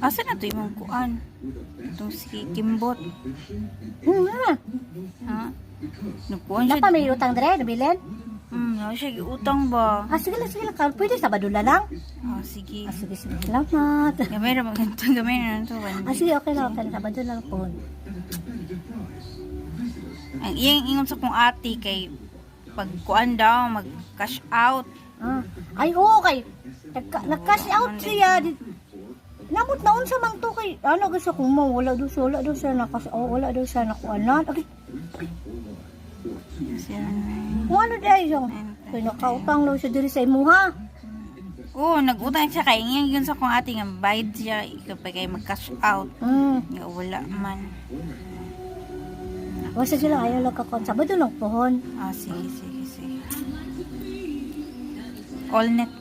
Asa na to imong kuan? Itong si Kimbot. Ha? Nagkuhan siya. Napa may utang dire, nabilin? Siya giutang ba? Sige lang. Pwede Sabado na lang. Sige. Sige. Salamat. Gamay na maganda. Gamay na to. Sige, okay lang. Sabado na lang po. Ang iyang ingon sa kong ate kay pagkuan daw, mag-cash out. Ay, oo, kay nag-cash out siya. Namot na unsa man to kay ano gusto ko mo wala daw siya wala daw siya nakuanan. Okay. Ano dai yung pinakautang daw siya diri sa imuha. Oo, nag-utang siya kay yun sa kong ate nga bayad siya kapag kay mag-cash out. Nga wala man. Wasa sila ayaw lang kakon. Sabado lang pohon. Sige. All net